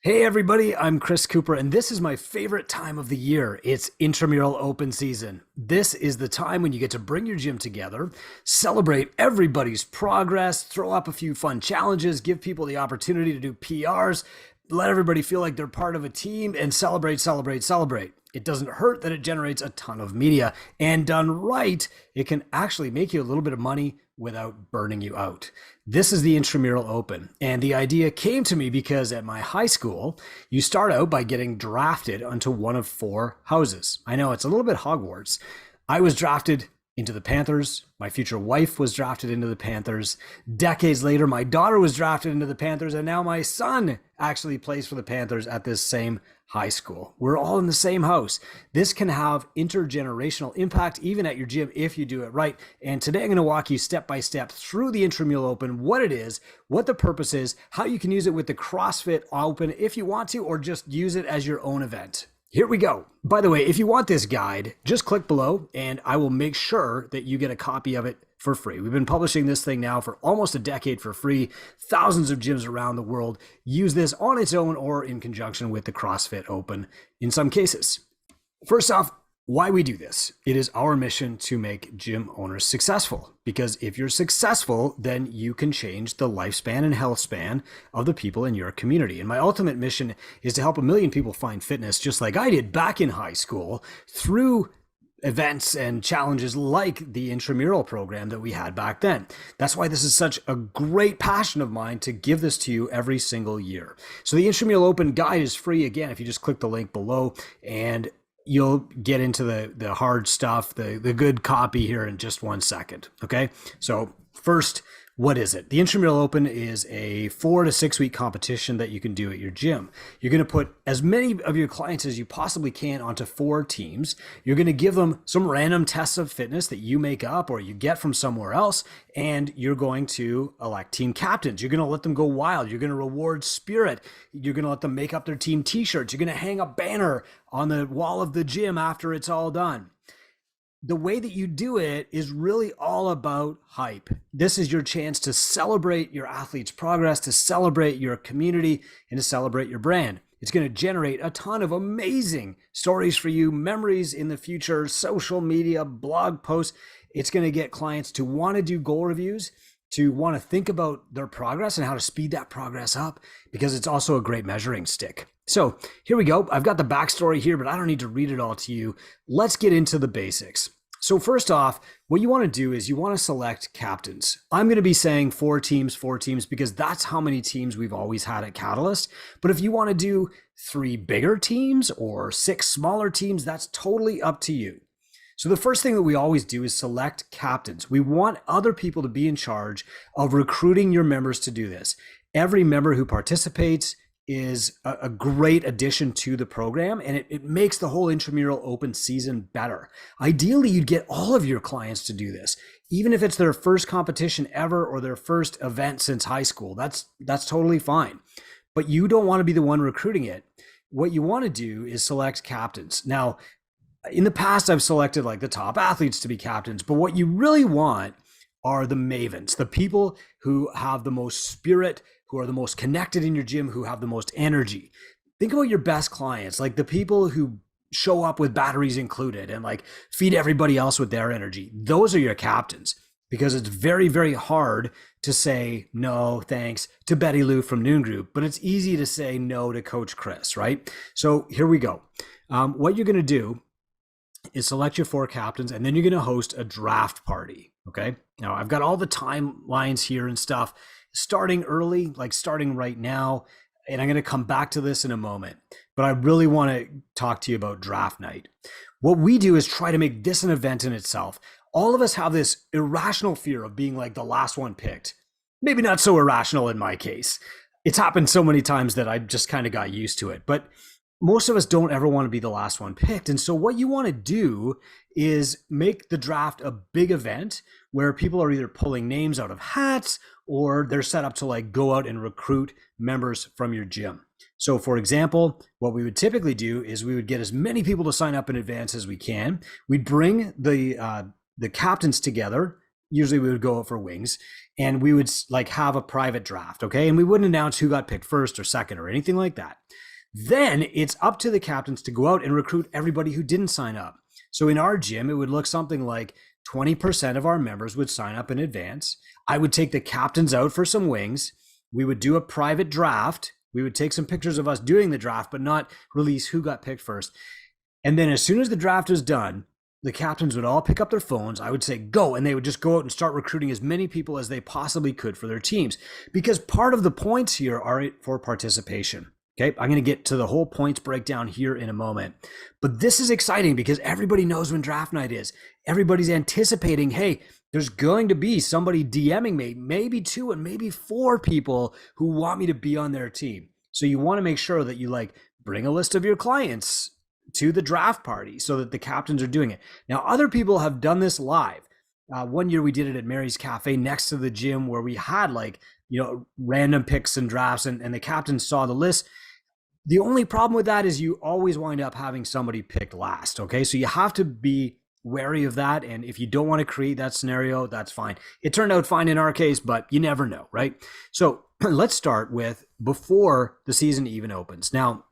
Hey everybody, I'm Chris Cooper, and this is my favorite time of the year. It's Intramural Open season. This is the time when you get to bring your gym together, celebrate everybody's progress, throw up a few fun challenges, give people the opportunity to do PRs, let everybody feel like they're part of a team, and celebrate, celebrate, celebrate. It doesn't hurt that it generates a ton of media, and done right, it can actually make you a little bit of money without burning you out. This is the Intramural Open, and the idea came to me because at my high school, you start out by getting drafted onto one of four houses. I know it's a little bit Hogwarts. I was drafted into the Panthers. My future wife was drafted into the Panthers. Decades later, my daughter was drafted into the Panthers, and now my son actually plays for the Panthers at this same high school. We're all in the same house. This can have intergenerational impact even at your gym if you do it right. And today I'm going to walk you step by step through the Intramural Open, what it is, what the purpose is, how you can use it with the CrossFit Open if you want to, or just use it as your own event. Here we go. By the way, if you want this guide, just click below and I will make sure that you get a copy of it for free. We've been publishing this thing now for almost a decade for free. Thousands of gyms around the world use this on its own or in conjunction with the CrossFit Open in some cases. First off, why we do this. It is our mission to make gym owners successful, because if you're successful, then you can change the lifespan and health span of the people in your community. And my ultimate mission is to help 1 million people find fitness just like I did back in high school through events and challenges like the intramural program that we had back then. That's why this is such a great passion of mine to give this to you every single year. So the Intramural Open guide is free. Again, if you just click the link below, and you'll get into the hard stuff, the good copy here in just 1 second. Okay. So first, what is it? The Intramural Open is a 4 to 6 week competition that you can do at your gym. You're going to put as many of your clients as you possibly can onto 4 teams. You're going to give them some random tests of fitness that you make up or you get from somewhere else, and you're going to elect team captains. You're going to let them go wild. You're going to reward spirit. You're going to let them make up their team t-shirts. You're going to hang a banner on the wall of the gym after it's all done. The way that you do it is really all about hype. This is your chance to celebrate your athlete's progress, to celebrate your community, and to celebrate your brand. It's going to generate a ton of amazing stories for you, memories in the future, social media, blog posts. It's going to get clients to want to do goal reviews, to want to think about their progress and how to speed that progress up, because it's also a great measuring stick. So here we go. I've got the backstory here, but I don't need to read it all to you. Let's get into the basics. So first off, what you want to do is you want to select captains. I'm going to be saying 4 teams, because that's how many teams we've always had at Catalyst. But if you want to do 3 bigger teams or 6 smaller teams, that's totally up to you. So the first thing that we always do is select captains. We want other people to be in charge of recruiting your members to do this. Every member who participates is a great addition to the program, and it makes the whole Intramural Open season better. Ideally, you'd get all of your clients to do this, even if it's their first competition ever or their first event since high school. That's totally fine. But you don't want to be the one recruiting it. What you want to do is select captains. Now, in the past, I've selected like the top athletes to be captains, but what you really want are the mavens, the people who have the most spirit, who are the most connected in your gym, who have the most energy. Think about your best clients, like the people who show up with batteries included and like feed everybody else with their energy. Those are your captains, because it's very, very hard to say no thanks to Betty Lou from Noon Group, but it's easy to say no to Coach Chris, right? So here we go. What you're going to do is select your 4 captains, and then you're going to host a draft party. Okay. Now I've got all the timelines here and stuff, starting early, like starting right now. And I'm going to come back to this in a moment, but I really want to talk to you about draft night. What we do is try to make this an event in itself. All of us have this irrational fear of being like the last one picked. Maybe not so irrational in my case. It's happened so many times that I just kind of got used to it, but most of us don't ever want to be the last one picked. And so what you want to do is make the draft a big event where people are either pulling names out of hats or they're set up to like go out and recruit members from your gym. So for example, what we would typically do is we would get as many people to sign up in advance as we can. We'd bring the captains together usually we would go out for wings, and we would like have a private draft, okay? And we wouldn't announce who got picked first or second or anything like that. Then it's up to the captains to go out and recruit everybody who didn't sign up. So in our gym, it would look something like 20% of our members would sign up in advance. I would take the captains out for some wings. We would do a private draft. We would take some pictures of us doing the draft, but not release who got picked first. And then as soon as the draft is done, the captains would all pick up their phones. I would say, go. And they would just go out and start recruiting as many people as they possibly could for their teams. Because part of the points here are for participation. Okay, I'm going to get to the whole points breakdown here in a moment. But this is exciting because everybody knows when draft night is. Everybody's anticipating, hey, there's going to be somebody DMing me, maybe 2 and maybe 4 people who want me to be on their team. So you want to make sure that you like bring a list of your clients to the draft party so that the captains are doing it. Now, other people have done this live. One year we did it at Mary's Cafe next to the gym where we had like, random picks and drafts and the captains saw the list. The only problem with that is you always wind up having somebody picked last, okay? So you have to be wary of that, and if you don't want to create that scenario, that's fine. It turned out fine in our case, but you never know, right? So let's start with before the season even opens. Now,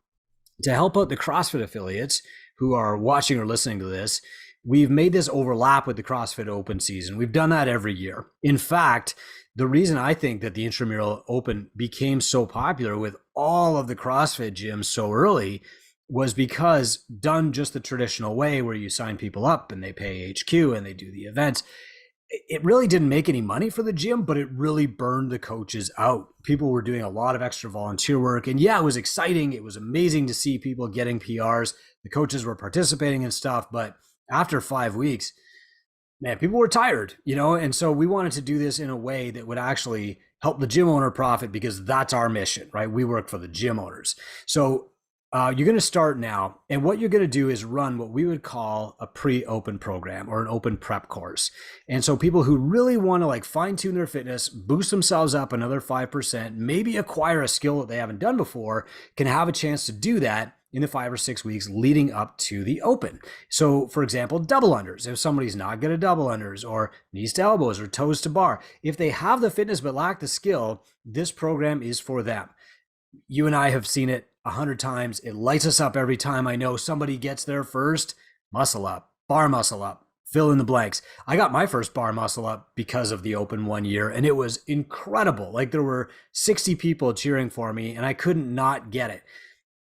to help out the CrossFit affiliates who are watching or listening to this, we've made this overlap with the CrossFit Open season. We've done that every year. In fact, the reason I think that the Intramural Open became so popular with all of the CrossFit gyms so early was because done just the traditional way where you sign people up and they pay HQ and they do the events, it really didn't make any money for the gym, but it really burned the coaches out. People were doing a lot of extra volunteer work. And yeah, it was exciting. It was amazing to see people getting PRs. The coaches were participating and stuff. But after 5 weeks, man, people were tired, and so we wanted to do this in a way that would actually help the gym owner profit because that's our mission, right? We work for the gym owners. So you're going to start now. And what you're going to do is run what we would call a pre-open program or an open prep course. And so people who really want to like fine tune their fitness, boost themselves up another 5%, maybe acquire a skill that they haven't done before, can have a chance to do that in the 5 or 6 weeks leading up to the open. So for example, double unders. If somebody's not good at double unders or knees to elbows or toes to bar, if they have the fitness but lack the skill, this program is for them. You and I have seen it 100 times. It lights us up every time I know somebody gets there first. Muscle up, bar muscle up, fill in the blanks. I got my first bar muscle up because of the open one year, and it was incredible. Like there were 60 people cheering for me and I couldn't not get it.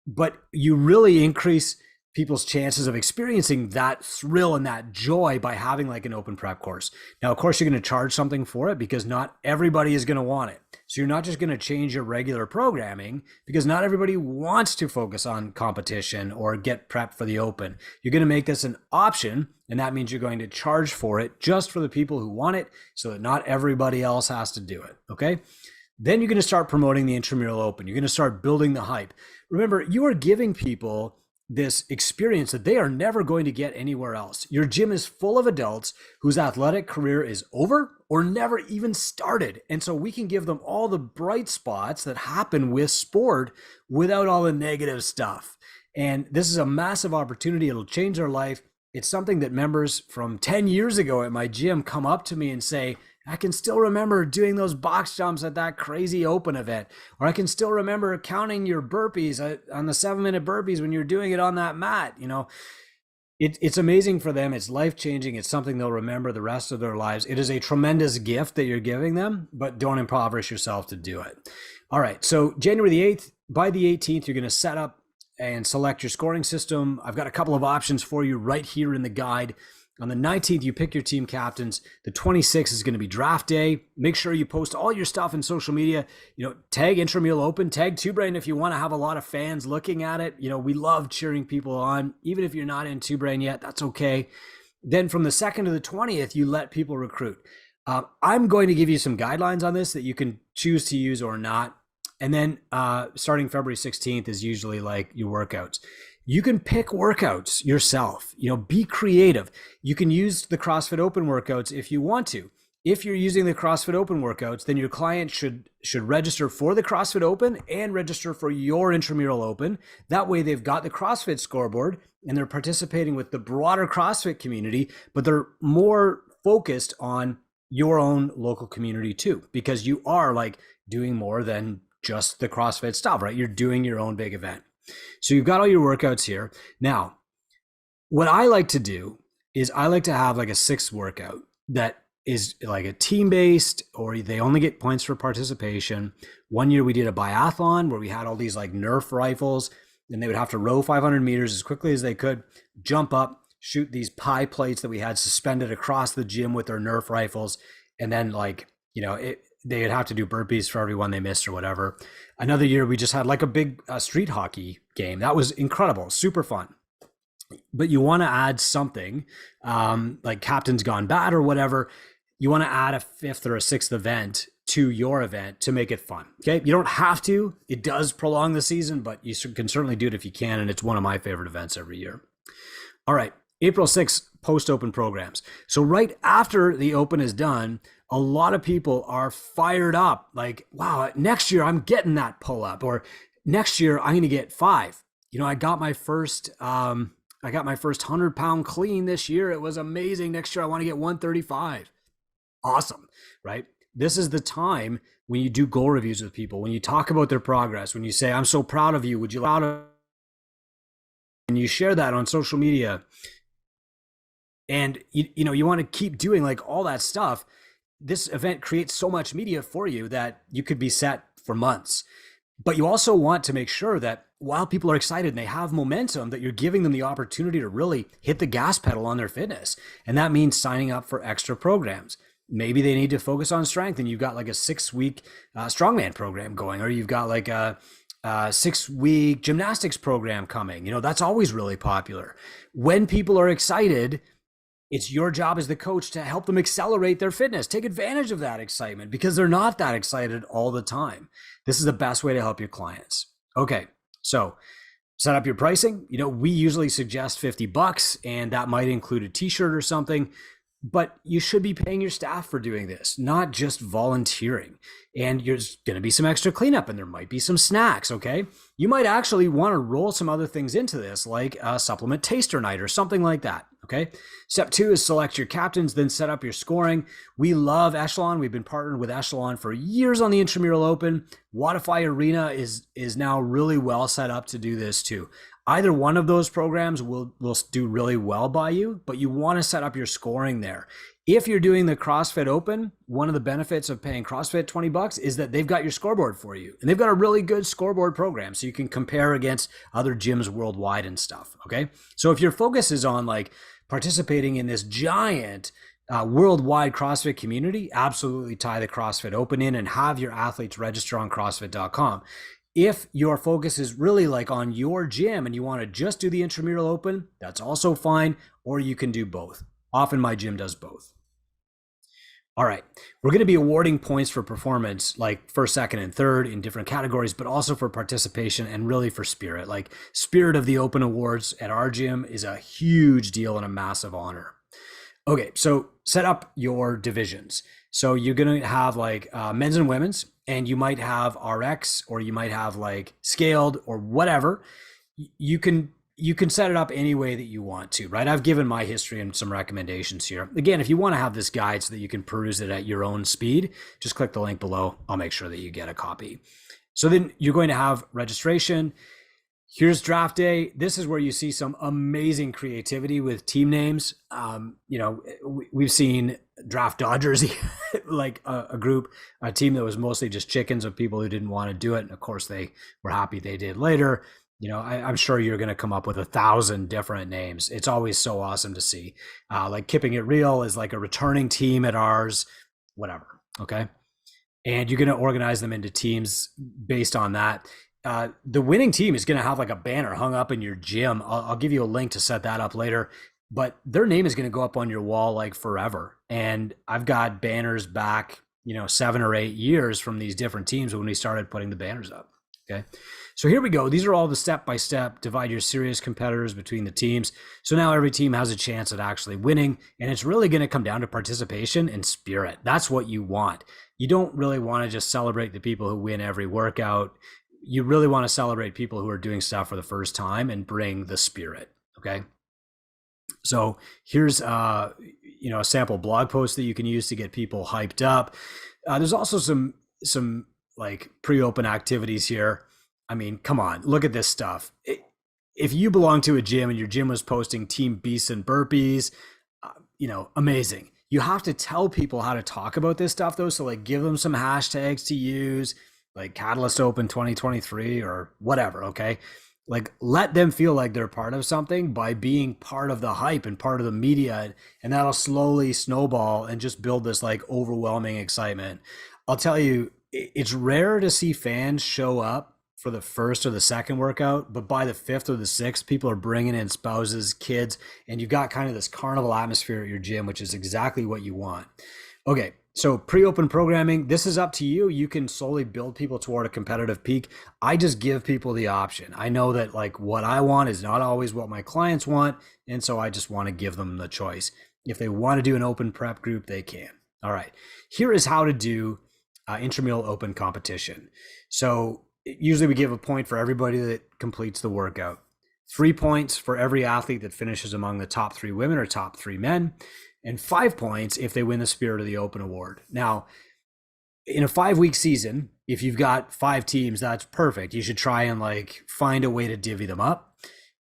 But you really increase people's chances of experiencing that thrill and that joy by having like an open prep course. Now, of course, you're going to charge something for it because not everybody is going to want it. So you're not just going to change your regular programming because not everybody wants to focus on competition or get prepped for the open. You're going to make this an option, and that means you're going to charge for it just for the people who want it so that not everybody else has to do it, okay? Then you're going to start promoting the Intramural Open. You're going to start building the hype. Remember, you are giving people this experience that they are never going to get anywhere else. Your gym is full of adults whose athletic career is over or never even started. And so we can give them all the bright spots that happen with sport without all the negative stuff. And this is a massive opportunity. It'll change their life. It's something that members from 10 years ago at my gym come up to me and say, I can still remember doing those box jumps at that crazy open event. Or I can still remember counting your burpees on the 7-minute burpees when you're doing it on that mat. It's amazing for them. It's life-changing. It's something they'll remember the rest of their lives. It is a tremendous gift that you're giving them, but don't impoverish yourself to do it. All right, so January the 8th, by the 18th, you're going to set up and select your scoring system. I've got a couple of options for you right here in the guide. On the 19th, you pick your team captains. The 26th is going to be draft day. Make sure you post all your stuff in social media. Tag Intramural Open, tag Two Brain if you want to have a lot of fans looking at it. We love cheering people on. Even if you're not in Two Brain yet, that's okay. Then from the 2nd to the 20th, you let people recruit. I'm going to give you some guidelines on this that you can choose to use or not. And then starting February 16th is usually like your workouts. You can pick workouts yourself, be creative. You can use the CrossFit Open workouts if you want to. If you're using the CrossFit Open workouts, then your client should register for the CrossFit Open and register for your Intramural Open. That way they've got the CrossFit scoreboard and they're participating with the broader CrossFit community, but they're more focused on your own local community too, because you are like doing more than just the CrossFit stuff, right? You're doing your own big event. So you've got all your workouts here. Now, what I like to do is I like to have like a sixth workout that is like a team based, or they only get points for participation. One year we did a biathlon where we had all these like Nerf rifles, and they would have to row 500 meters as quickly as they could, jump up, shoot these pie plates that we had suspended across the gym with their Nerf rifles, and then like, they would have to do burpees for every one they missed or whatever. Another year we just had like a big street hockey game. That was incredible, super fun. But you want to add something like Captain's Gone Bad or whatever. You want to add a fifth or a sixth event to your event to make it fun. Okay. You don't have to. It does prolong the season, but you can certainly do it if you can. And it's one of my favorite events every year. All right. April 6th, post-open programs. So right after the open is done, a lot of people are fired up. Like, wow, next year I'm getting that pull-up, or next year I'm going to get 5. I got my first 100-pound clean this year. It was amazing. Next year I want to get 135. Awesome, right? This is the time when you do goal reviews with people, when you talk about their progress, when you say, I'm so proud of you. Would you allow to? And you share that on social media. And you want to keep doing like all that stuff. This event creates so much media for you that you could be set for months. But you also want to make sure that while people are excited and they have momentum, that you're giving them the opportunity to really hit the gas pedal on their fitness. And that means signing up for extra programs. Maybe they need to focus on strength, and you've got like a 6-week strongman program going, or you've got like a 6-week gymnastics program coming. That's always really popular. When people are excited, it's your job as the coach to help them accelerate their fitness. Take advantage of that excitement, because they're not that excited all the time. This is the best way to help your clients. Okay, so set up your pricing. We usually suggest $50, and that might include a t-shirt or something, but you should be paying your staff for doing this, not just volunteering. And there's going to be some extra cleanup, and there might be some snacks, okay? You might actually want to roll some other things into this, like a supplement taster night or something like that, okay? Step 2 is select your captains, then set up your scoring. We love Echelon. We've been partnered with Echelon for years on the Intramural Open. Wadify Arena is now really well set up to do this too. Either one of those programs will do really well by you, but you want to set up your scoring there. If you're doing the CrossFit Open, one of the benefits of paying CrossFit $20 is that they've got your scoreboard for you, and they've got a really good scoreboard program, so you can compare against other gyms worldwide and stuff. Okay, so if your focus is on like participating in this giant worldwide CrossFit community, absolutely tie the CrossFit Open in and have your athletes register on CrossFit.com. If your focus is really like on your gym and you want to just do the Intramural Open, that's also fine, or you can do both. Often my gym does both. All right, we're going to be awarding points for performance, like first, second, and third in different categories, but also for participation and really for spirit. Like Spirit of the Open Awards at our gym is a huge deal and a massive honor. Okay, so set up your divisions. So you're going to have like men's and women's, and you might have RX, or you might have like scaled or whatever. You can set it up any way that you want to, right? I've given my history and some recommendations here. Again, if you want to have this guide so that you can peruse it at your own speed, just click the link below. I'll make sure that you get a copy. So then you're going to have registration. Here's draft day. This is where you see some amazing creativity with team names. We've seen draft Dodgers, like a team that was mostly just chickens of people who didn't want to do it. And of course they were happy they did later. I'm sure you're going to come up with 1,000 different names. It's always so awesome to see. Like Keeping It Real is like a returning team at ours, whatever. Okay. And you're going to organize them into teams based on that. The winning team is going to have like a banner hung up in your gym. I'll give you a link to set that up later, but their name is going to go up on your wall like forever. And I've got banners back, 7 or 8 years from these different teams when we started putting the banners up. Okay. So here we go. These are all the step-by-step, divide your serious competitors between the teams. So now every team has a chance at actually winning, and it's really going to come down to participation and spirit. That's what you want. You don't really want to just celebrate the people who win every workout. You really want to celebrate people who are doing stuff for the first time and bring the spirit. Okay. So here's, a sample blog post that you can use to get people hyped up. There's also some like pre-open activities here. I mean, come on, look at this stuff. If you belong to a gym and your gym was posting team beasts and burpees, amazing. You have to tell people how to talk about this stuff though. So like give them some hashtags to use, like Catalyst Open 2023 or whatever. Okay. Like let them feel like they're part of something by being part of the hype and part of the media. And that'll slowly snowball and just build this like overwhelming excitement. I'll tell you, it's rare to see fans show up for the first or the second workout, but by the fifth or the sixth, people are bringing in spouses, kids, and you've got kind of this carnival atmosphere at your gym, which is exactly what you want. Okay, so pre-open programming, this is up to you. You can slowly build people toward a competitive peak. I just give people the option. I know that like what I want is not always what my clients want, and so I just want to give them the choice. If they want to do an open prep group, they can. All right, here is how to do intramural open competition. So usually we give a point for everybody that completes the workout. 3 points for every athlete that finishes among the top 3 women or top 3 men, and 5 points if they win the Spirit of the Open award. Now, in a 5-week season, if you've got 5 teams, that's perfect. You should try and like find a way to divvy them up.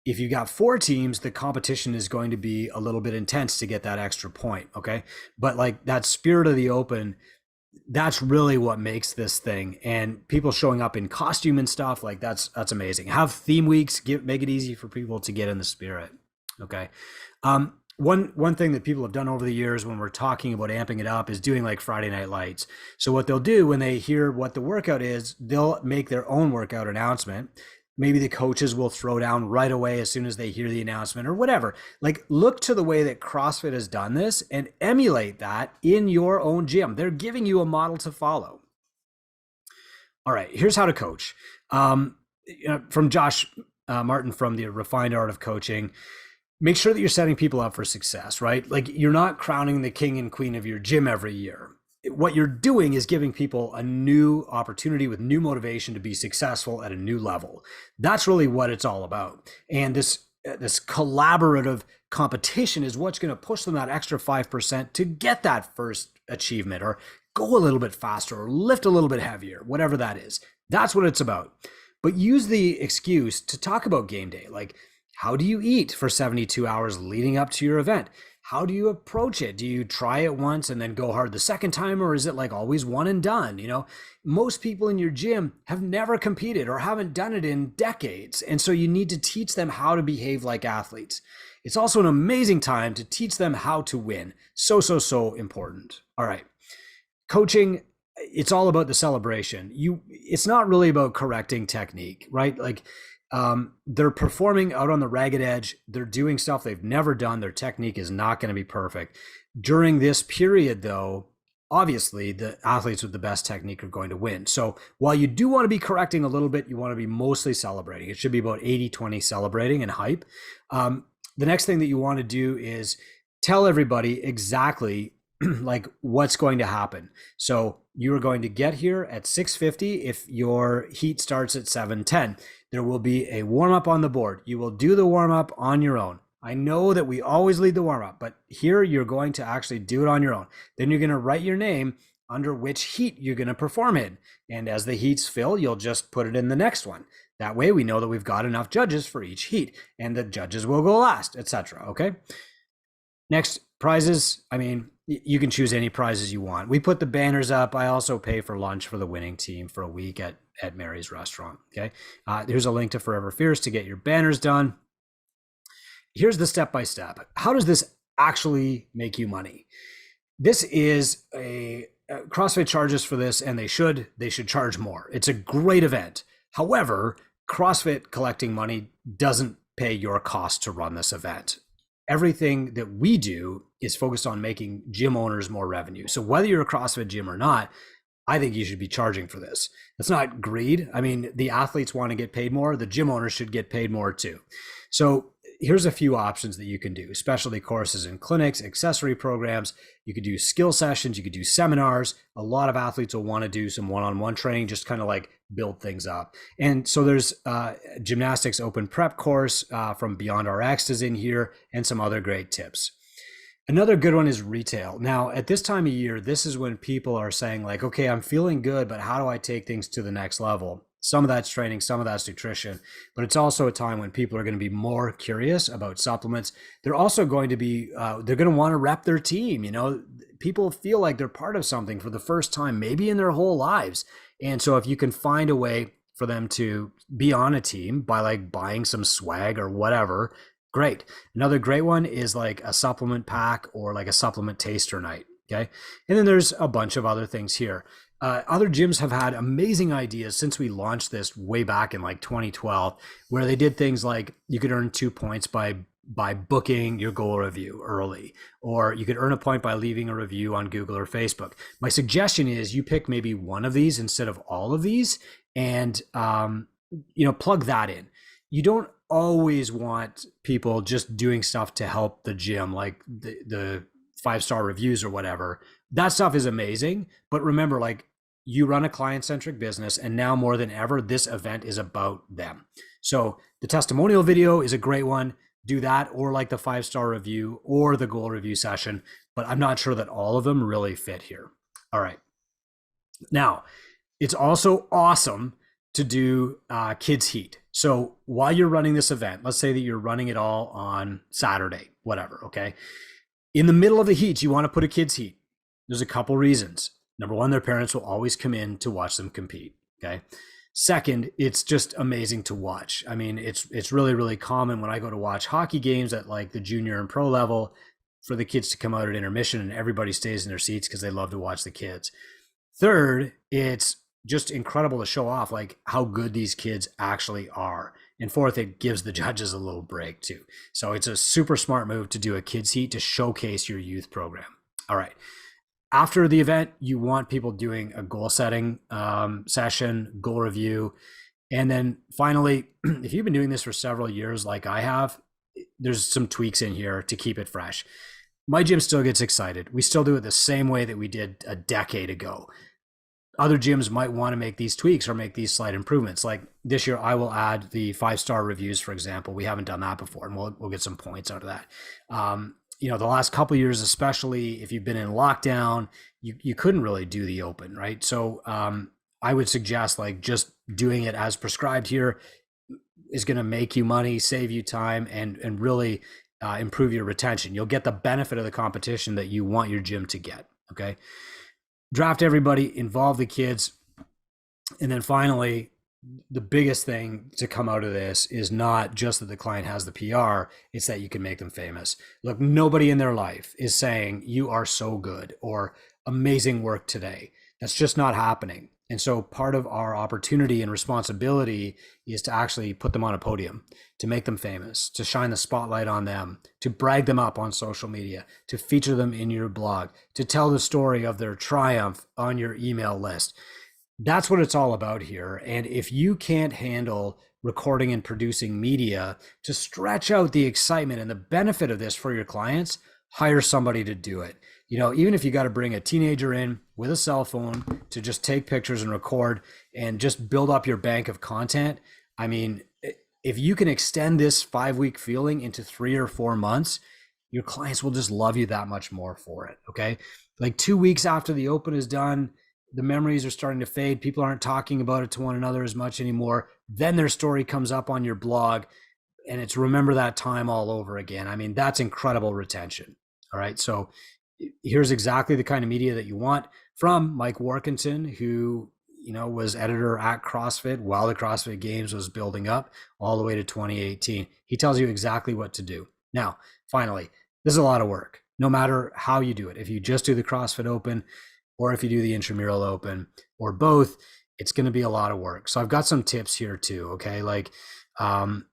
If you've got 4 teams, the competition is going to be a little bit intense to get that extra point, okay? But like that Spirit of the Open, that's really what makes this thing, and people showing up in costume and stuff, like that's amazing. Have theme weeks, make it easy for people to get in the spirit. Okay. One thing that people have done over the years when we're talking about amping it up is doing like Friday Night Lights. So what they'll do when they hear what the workout is, they'll make their own workout announcement. Maybe the coaches will throw down right away as soon as they hear the announcement or whatever. Like look to the way that CrossFit has done this and emulate that in your own gym. They're giving you a model to follow. All right, here's how to coach. From Josh Martin from the Refined Art of Coaching. Make sure that you're setting people up for success, right? Like you're not crowning the king and queen of your gym every year. What you're doing is giving people a new opportunity with new motivation to be successful at a new level. That's really what it's all about. And this collaborative competition is what's going to push them that extra 5% to get that first achievement or go a little bit faster or lift a little bit heavier, whatever that is. That's what it's about. But use the excuse to talk about game day. Like, how do you eat for 72 hours leading up to your event? How do you approach it? Do you try it once and then go hard the second time, or is it like always one and done? Most people in your gym have never competed or haven't done it in decades. And so you need to teach them how to behave like athletes. It's also an amazing time to teach them how to win. So important. All right. Coaching, it's all about the celebration. It's not really about correcting technique, right? Like, they're performing out on the ragged edge. They're doing stuff they've never done. Their technique is not going to be perfect. During this period, though, obviously the athletes with the best technique are going to win. So while you do want to be correcting a little bit, you want to be mostly celebrating. It should be about 80-20 celebrating and hype. The next thing that you want to do is tell everybody exactly like what's going to happen. So you are going to get here at 6:50 if your heat starts at 7:10. There will be a warm-up on the board. You will do the warm-up on your own. I know that we always lead the warm-up, but here you're going to actually do it on your own. Then you're going to write your name under which heat you're going to perform in. And as the heats fill, you'll just put it in the next one. That way we know that we've got enough judges for each heat, and the judges will go last, etc. Okay? Next, prizes. I mean, you can choose any prizes you want. We put the banners up. I also pay for lunch for the winning team for a week at Mary's restaurant. Okay. Here's a link to Forever Fierce to get your banners done. Here's the step-by-step. How does this actually make you money? This is CrossFit charges for this, and they should charge more. It's a great event. However, CrossFit collecting money doesn't pay your cost to run this event. Everything that we do is focused on making gym owners more revenue. So whether you're a CrossFit gym or not, I think you should be charging for this. It's not greed. I mean, the athletes want to get paid more. The gym owners should get paid more too. So here's a few options that you can do: specialty courses and clinics, accessory programs. You could do skill sessions. You could do seminars. A lot of athletes will want to do some one-on-one training, just kind of like build things up. And so there's gymnastics open prep course from Beyond RX is in here, and some other great tips. Another good one is retail. Now, at this time of year, this is when people are saying, like, okay, I'm feeling good, but how do I take things to the next level? Some of that's training, some of that's nutrition, but it's also a time when people are going to be more curious about supplements. They're also going to be, they're going to want to rep their team. You know, people feel like they're part of something for the first time, maybe in their whole lives. And so if you can find a way for them to be on a team by like buying some swag or whatever, great. Another great one is like a supplement pack or like a supplement taster night. Okay. And then there's a bunch of other things here. Other gyms have had amazing ideas since we launched this way back in like 2012, where they did things like you could earn 2 points by booking your goal review early, or you could earn a point by leaving a review on Google or Facebook. My suggestion is you pick maybe one of these instead of all of these, and plug that in. You don't always want people just doing stuff to help the gym, like the 5-star reviews or whatever. That stuff is amazing, but remember, like, you run a client-centric business, and now more than ever, this event is about them. So the testimonial video is a great one. Do that, or like the 5-star review or the goal review session, but I'm not sure that all of them really fit here. All right. Now, it's also awesome to do kids heat. So while you're running this event, let's say that you're running it all on Saturday, whatever, okay? In the middle of the heats, you want to put a kids heat. There's a couple reasons. Number one, their parents will always come in to watch them compete, okay? Second, it's just amazing to watch. I mean, it's really, really common when I go to watch hockey games at like the junior and pro level for the kids to come out at intermission and everybody stays in their seats because they love to watch the kids. Third, it's just incredible to show off like how good these kids actually are. And fourth, it gives the judges a little break too. So it's a super smart move to do a kids heat to showcase your youth program. All right. After the event, you want people doing a goal setting session, goal review. And then finally, if you've been doing this for several years like I have, there's some tweaks in here to keep it fresh. My gym still gets excited. We still do it the same way that we did a decade ago. Other gyms might want to make these tweaks or make these slight improvements. Like this year, I will add the 5-star reviews, for example. We haven't done that before, and we'll get some points out of that. The last couple of years, especially if you've been in lockdown, you couldn't really do the open, right? So I would suggest like just doing it as prescribed here is going to make you money, save you time, and really improve your retention. You'll get the benefit of the competition that you want your gym to get, okay? Draft everybody, involve the kids. And then finally, the biggest thing to come out of this is not just that the client has the PR, it's that you can make them famous. Look, nobody in their life is saying you are so good or amazing work today. That's just not happening. And so part of our opportunity and responsibility is to actually put them on a podium, to make them famous, to shine the spotlight on them, to brag them up on social media, to feature them in your blog, to tell the story of their triumph on your email list. That's what it's all about here. And if you can't handle recording and producing media to stretch out the excitement and the benefit of this for your clients, hire somebody to do it. Even if you got to bring a teenager in with a cell phone to just take pictures and record and just build up your bank of content. I mean, if you can extend this 5-week feeling into 3 or 4 months, your clients will just love you that much more for it. Okay. Like 2 weeks after the open is done, the memories are starting to fade. People aren't talking about it to one another as much anymore. Then their story comes up on your blog and it's remember that time all over again. I mean, that's incredible retention. All right. So here's exactly the kind of media that you want from Mike Warkentin, who, was editor at CrossFit while the CrossFit Games was building up all the way to 2018. He tells you exactly what to do. Now, finally, this is a lot of work, no matter how you do it. If you just do the CrossFit Open or if you do the Intramural Open or both, it's going to be a lot of work. So I've got some tips here too. Okay. Like, in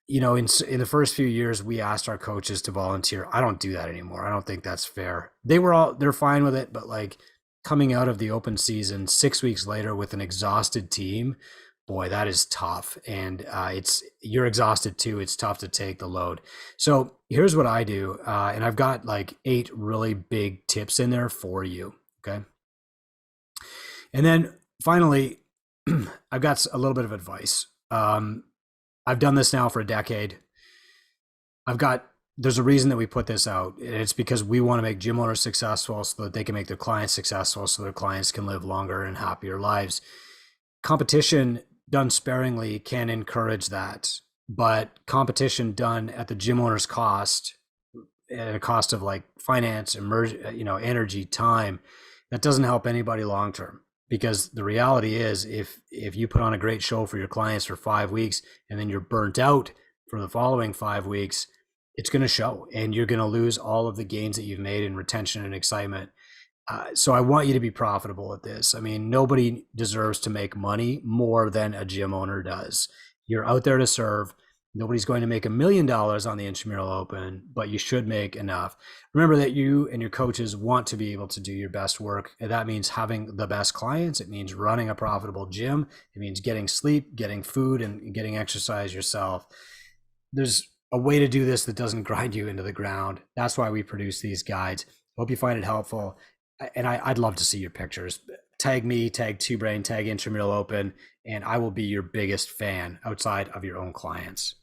the first few years, we asked our coaches to volunteer. I don't do that anymore. I don't think that's fair. They're fine with it, but like coming out of the open season 6 weeks later with an exhausted team, boy, that is tough. And you're exhausted too. It's tough to take the load. So here's what I do. And I've got like 8 really big tips in there for you. Okay. And then finally, I've got a little bit of advice. I've done this now for a decade. I've got there's a reason that we put this out. It's because we want to make gym owners successful so that they can make their clients successful, so their clients can live longer and happier lives. Competition done sparingly can encourage that, but competition done at the gym owner's cost, at a cost of like finance, energy, time, that doesn't help anybody long term. Because the reality is, if you put on a great show for your clients for 5 weeks and then you're burnt out for the following 5 weeks, it's going to show, and you're going to lose all of the gains that you've made in retention and excitement. So I want you to be profitable at this. I mean, nobody deserves to make money more than a gym owner does. You're out there to serve. Nobody's going to make $1 million on the Intramural Open, but you should make enough. Remember that you and your coaches want to be able to do your best work. And that means having the best clients. It means running a profitable gym. It means getting sleep, getting food, and getting exercise yourself. There's a way to do this that doesn't grind you into the ground. That's why we produce these guides. Hope you find it helpful. And I'd love to see your pictures. Tag me, tag Two Brain, tag Intramural Open, and I will be your biggest fan outside of your own clients.